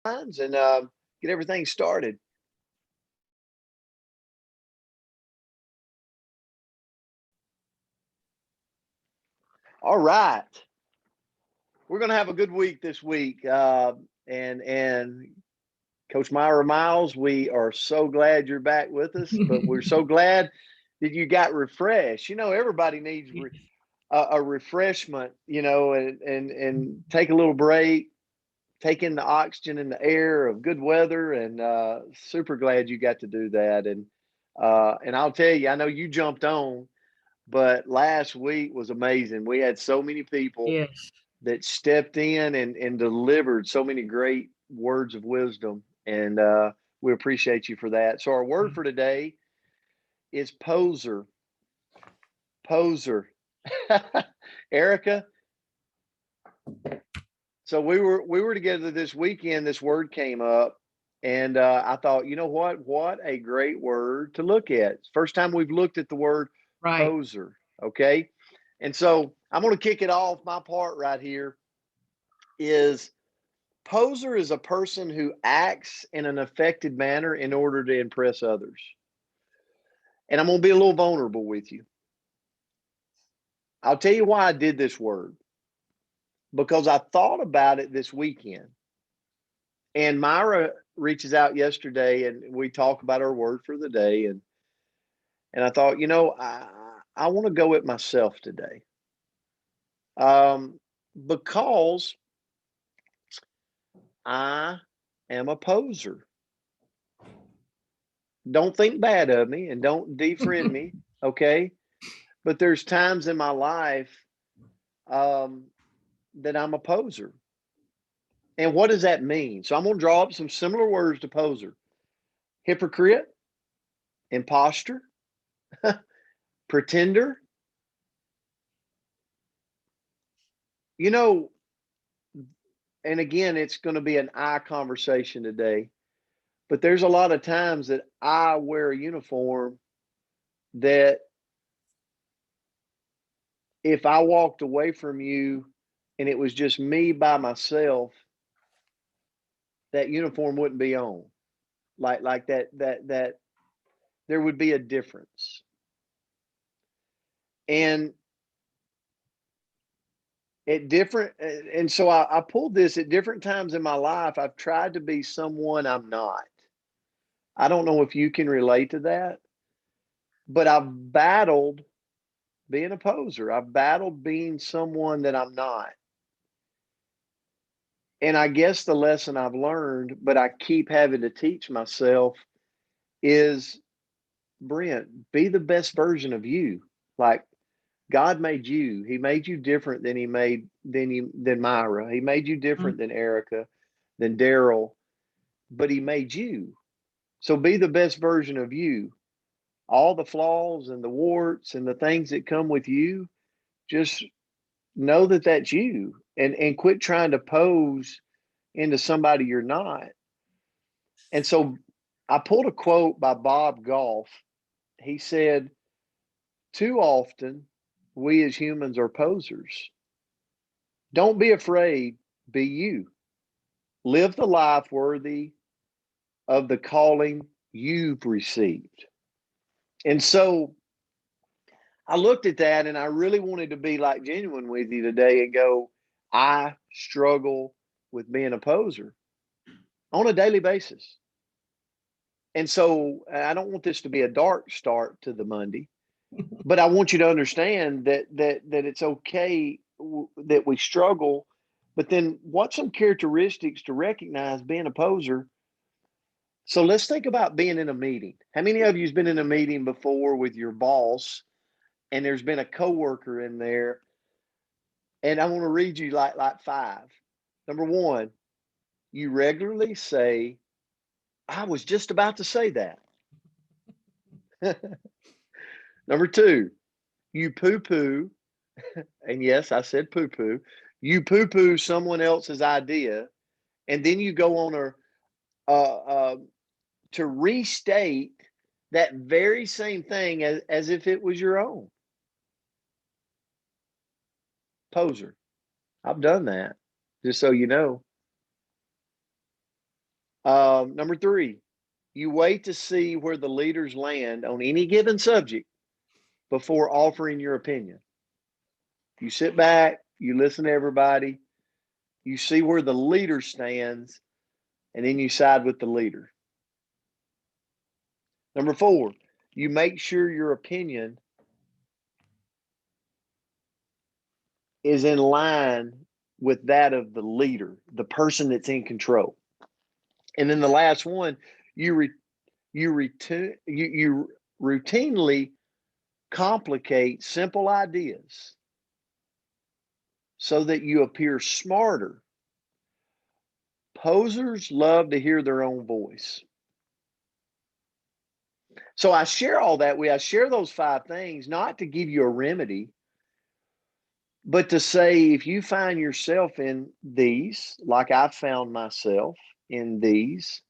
and get everything started. All right, we're going to have a good week this week, and Coach Myra Miles, we are so glad you're back with us, but we're so glad that you got refreshed. Everybody needs a refreshment, and take a little break, take in the oxygen and the air of good weather, and super glad you got to do that. And I'll tell you, I know you jumped on, but last week was amazing. We had so many people Yes. that stepped in and delivered so many great words of wisdom, and we appreciate you for that. So our word for today is poser. Poser. Erica, so we were together this weekend. This word came up, and I thought, you know what a great word to look at. First time we've looked at the word Right. poser. Okay, and so I'm going to kick it off. My part right here is poser is a person who acts in an affected manner in order to impress others. And I'm going to be a little vulnerable with you. I'll tell you why I did this word, because I thought about it this weekend. And Myra reaches out yesterday, and we talk about our word for the day. And I thought, I want to go with myself today, because I am a poser. Don't think bad of me and don't defriend me, okay? But there's times in my life um, that I'm a poser. And what does that mean? So I'm going to draw up some similar words to poser: hypocrite, imposter, pretender. You know, and again, it's going to be an I conversation today, but there's a lot of times that I wear a uniform that if I walked away from you and it was just me by myself, that uniform wouldn't be on. Like that there would be a difference. And at different and so I pulled this at different times in my life. I've tried to be someone I'm not. I don't know if you can relate to that, but I've battled being a poser. I've battled being someone that I'm not. And I guess the lesson I've learned, but I keep having to teach myself, is Brent, be the best version of you. Like, God made you. He made you different than than Myra. He made you Mhm. different than Erica, than Daryl, but he made you. So be the best version of you. All the flaws and the warts and the things that come with you, just know that that's you, and quit trying to pose into somebody you're not. And so I pulled a quote by Bob Goff. He said, "Too often we as humans are posers. Don't be afraid, be you. Live the life worthy of the calling you've received." And so I looked at that and I really wanted to be like genuine with you today and go, I struggle with being a poser on a daily basis. And so I don't want this to be a dark start to the Monday, but I want you to understand that it's okay that we struggle. But then what some characteristics to recognize being a poser? So let's think about being in a meeting. How many of you's been in a meeting before with your boss and there's been a coworker in there? And I want to read you like five. Number one, you regularly say, I was just about to say that. Number two, you poo poo, and yes, I said poo poo. You poo poo someone else's idea, and then you go on uh, to restate that very same thing as if it was your own. Poser. I've done that, just so you know. Number three, you wait to see where the leaders land on any given subject before offering your opinion. You sit back, you listen to everybody, you see where the leader stands, and then you side with the leader. Number four, you make sure your opinion is in line with that of the leader, the person that's in control. And then the last one, you routinely complicate simple ideas so that you appear smarter. Posers love to hear their own voice. So I share all that. I share those 5 things, not to give you a remedy, but to say if you find yourself in these, like I found myself in these,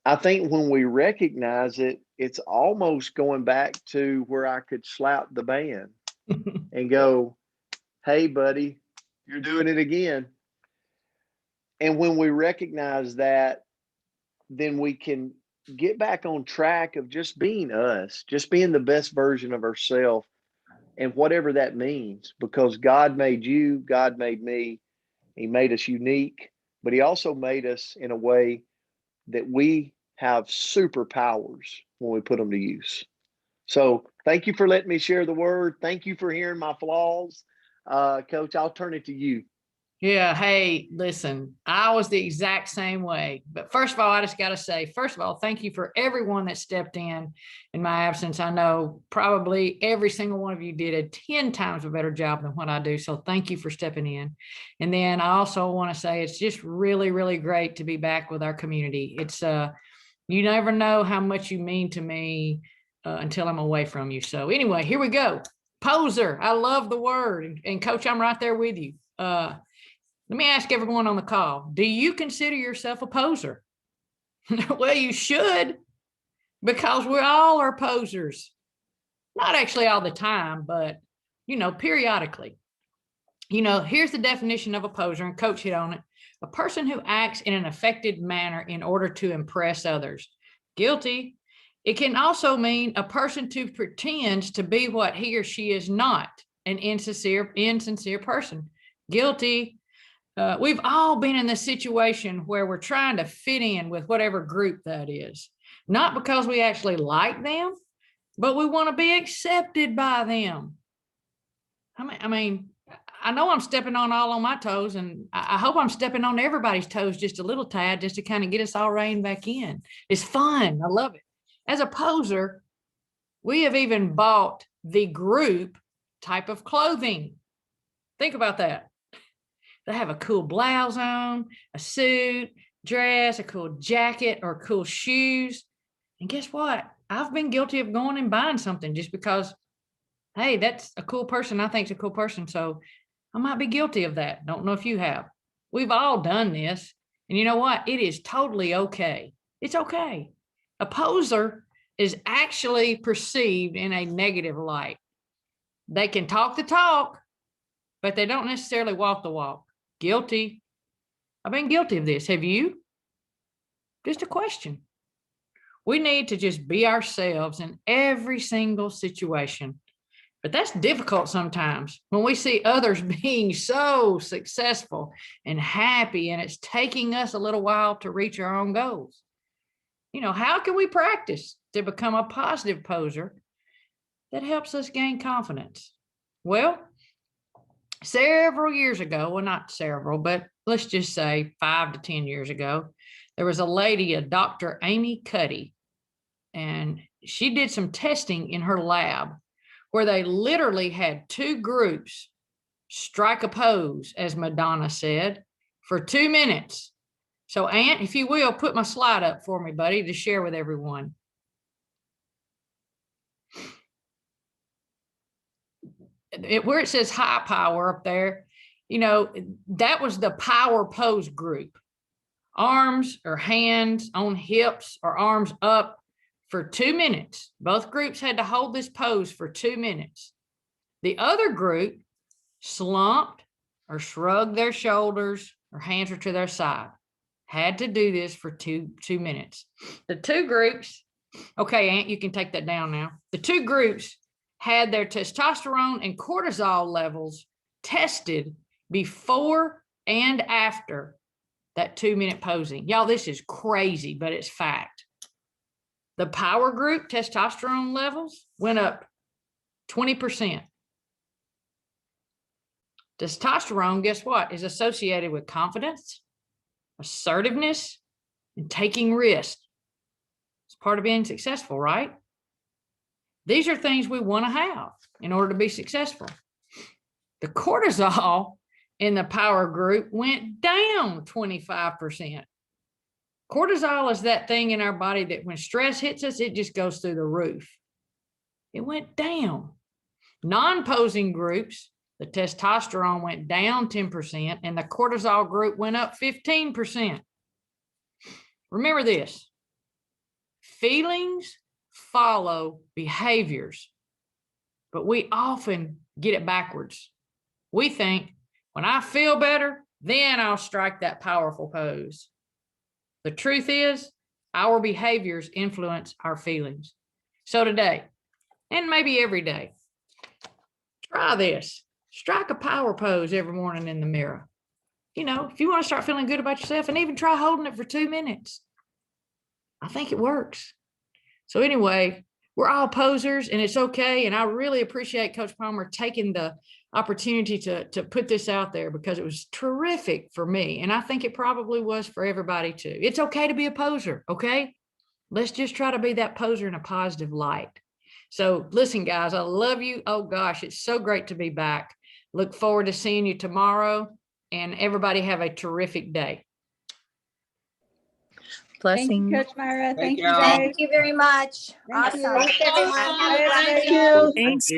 I think when we recognize it, it's almost going back to where I could slap the band and go, hey, buddy, you're doing it again. And when we recognize that, then we can get back on track of just being us, just being the best version of ourselves, and whatever that means, because God made you, God made me, He made us unique, but He also made us in a way that we have superpowers when we put them to use. So thank you for letting me share the word. Thank you for hearing my flaws. Coach, I'll turn it to you. Yeah. Hey, listen, I was the exact same way. But first of all, I just got to say, first of all, thank you for everyone that stepped in my absence. I know probably every single one of you did a 10 times a better job than what I do. So thank you for stepping in. And then I also want to say it's just really, really great to be back with our community. It's you never know how much you mean to me until I'm away from you. So anyway, here we go. Poser. I love the word. And Coach, I'm right there with you. Let me ask everyone on the call, do you consider yourself a poser? Well, you should, because we all are posers. Not actually all the time, but, periodically. Here's the definition of a poser, and Coach hit on it. A person who acts in an affected manner in order to impress others. Guilty. It can also mean a person who pretends to be what he or she is not, an insincere person. Guilty. We've all been in this situation where we're trying to fit in with whatever group that is, not because we actually like them, but we want to be accepted by them. I mean, I know I'm stepping on all on my toes, and I hope I'm stepping on everybody's toes just a little tad, just to kind of get us all reined back in. It's fun. I love it. As a poser, we have even bought the group type of clothing. Think about that. They have a cool blouse on, a suit, dress, a cool jacket, or cool shoes. And guess what? I've been guilty of going and buying something just because, hey, that's a cool person. I think it's a cool person. So I might be guilty of that. Don't know if you have. We've all done this. And you know what? It is totally okay. It's okay. A poser is actually perceived in a negative light. They can talk the talk, but they don't necessarily walk the walk. Guilty. I've been guilty of this. Have you? Just a question. We need to just be ourselves in every single situation. But that's difficult sometimes when we see others being so successful and happy, and it's taking us a little while to reach our own goals. How can we practice to become a positive poser that helps us gain confidence? Well, several years ago, well, not several, but let's just say 5 to 10 years ago, there was a lady, a Dr. Amy Cuddy, and she did some testing in her lab where they literally had 2 groups strike a pose, as Madonna said, for 2 minutes. So, Ant, if you will, put my slide up for me, buddy, to share with everyone. Where it says high power up there, that was the power pose group. Arms or hands on hips or arms up for 2 minutes. Both groups had to hold this pose for 2 minutes. The other group slumped or shrugged their shoulders or hands were to their side. had to do this for two minutes. The two groups, okay, Aunt, you can take that down now. The two groups had their testosterone and cortisol levels tested before and after that 2-minute posing. Y'all, this is crazy, but it's fact. The power group testosterone levels went up 20%. Testosterone, guess what, is associated with confidence, assertiveness, and taking risks. It's part of being successful, right? These are things we want to have in order to be successful. The cortisol in the power group went down 25%. Cortisol is that thing in our body that when stress hits us, it just goes through the roof. It went down. Non-posing groups, the testosterone went down 10% and the cortisol group went up 15%. Remember this, feelings follow behaviors, but we often get it backwards. We think when I feel better, then I'll strike that powerful pose. The truth is, our behaviors influence our feelings. So today, and maybe every day, try this. Strike a power pose every morning in the mirror. You know, if you want to start feeling good about yourself, and even try holding it for 2 minutes. I think it works. So anyway, we're all posers and it's okay. And I really appreciate Coach Palmer taking the opportunity to put this out there because it was terrific for me. And I think it probably was for everybody too. It's okay to be a poser, okay? Let's just try to be that poser in a positive light. So listen, guys, I love you. Oh gosh, it's so great to be back. Look forward to seeing you tomorrow, and everybody have a terrific day. Thank you, Blessing. Coach Myra. Thank you, y'all. guys. Thank you very much. Thank you. Awesome. Thanks, everyone. Have a Bye, blessed everybody. day. Thanks.